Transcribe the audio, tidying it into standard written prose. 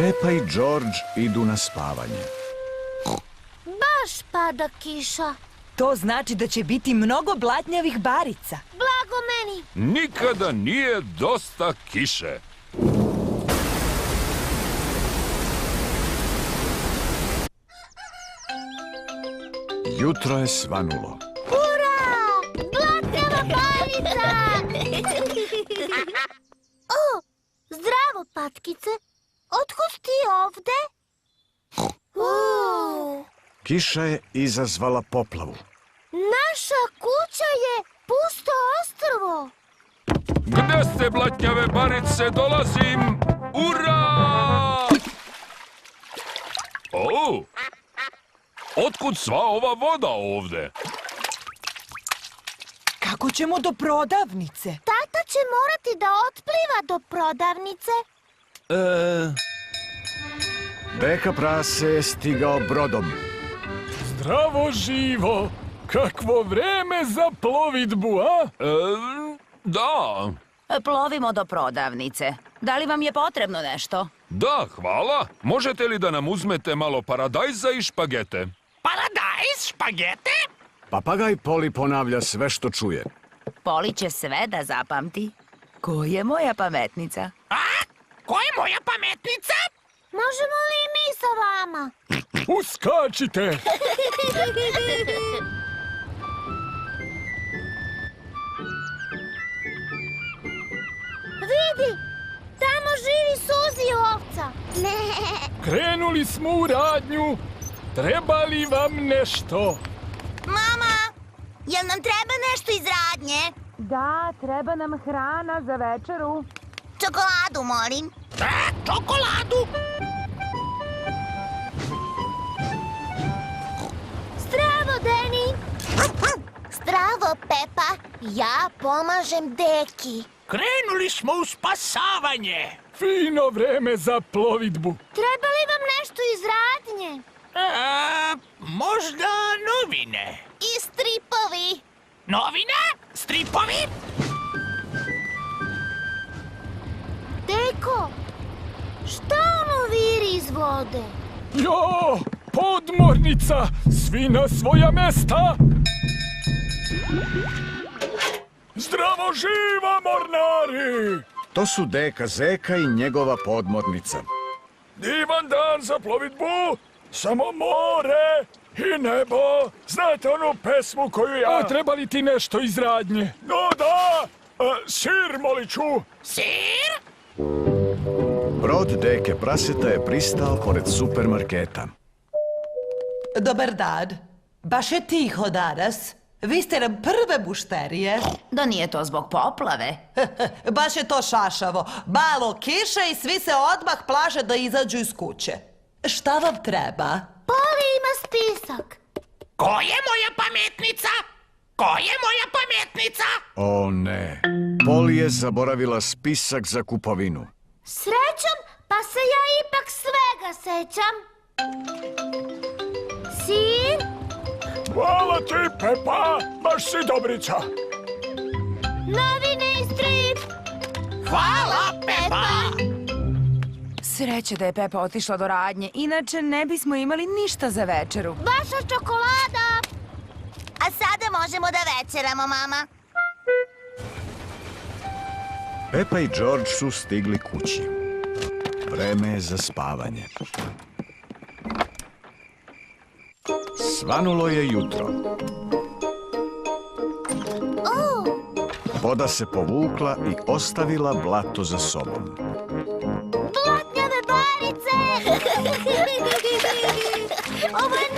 Pepa i George idu na spavanje. Baš pada kiša. To znači da će biti mnogo blatnjavih barica. Blago meni. Nikada nije dosta kiše. Jutro je svanulo. Ura! Blatnjava barica! O, zdravo, patkice. Otkud ti ovde? Kiša je izazvala poplavu. Naša kuća je pusto ostrvo. Gde ste, blatnjave barice? Dolazim! Ura! O! Otkud sva ova voda ovde? Kako ćemo do prodavnice? Tata će morati da otpliva do prodavnice. Deka prase je stigao brodom. Zdravo živo! Kakvo vreme za plovidbu, a? Da. Plovimo do prodavnice. Da li vam je potrebno nešto? Da, hvala. Možete li da nam uzmete malo paradajza i špagete? Paradajz, špagete? Papagaj Poli ponavlja sve što čuje. Poli će sve da zapamti. Ko je moja pametnica? A? Ko je moja pametnica? Možemo li i mi sa vama? Uskačite! Vidi, tamo živi Suzi ovca. Krenuli smo u radnju. Treba li vam nešto? Mama, jel nam treba nešto iz radnje? Da, treba nam hrana za večeru. Čokoladu, molim. Čokoladu? Zdravo, Deni. Zdravo, Pepa. Ja pomažem Deki. Krenuli smo u spasavanje. Fino vreme za plovidbu. Treba li vam nešto iz radnje? Možda novine. I stripovi. Novine? Stripovi? Deko, šta ono viri iz vode? Jo, podmornica! Svi na svoja mesta! Zdravo živa, mornari! To su Deka Zeka i njegova podmornica. Divan dan za plovidbu, samo more i nebo. Znate onu pesmu koju ja... A treba li ti nešto iz radnje? No da, sir moliću. Sir? Brod Deke praseta je pristao pored supermarketa. Dobar dan. Baš je tiho danas. Vi ste nam prve mušterije. Da nije to zbog poplave. Baš je to šašavo. Malo kiše i svi se odmah plaše da izađu iz kuće. Šta vam treba? Poli ima spisak. Ko je moja pametnica? Ko je moja pametnica? O ne, Poli je zaboravila spisak za kupovinu. Srećom, pa se ja ipak svega sećam. Sir, Hvala ti, Pepa, baš si dobrica. novine i strip. Hvala, Pepa! Sreće da je Pepa otišla do radnje, inače ne bismo imali ništa za večeru. Vaša čokolada. A sada možemo da večeramo, mama. Pepa i George su stigli kući. Vreme je za spavanje. Svanulo je jutro. Voda se povukla i ostavila blato za sobom. Blatnjave barice. Ovo je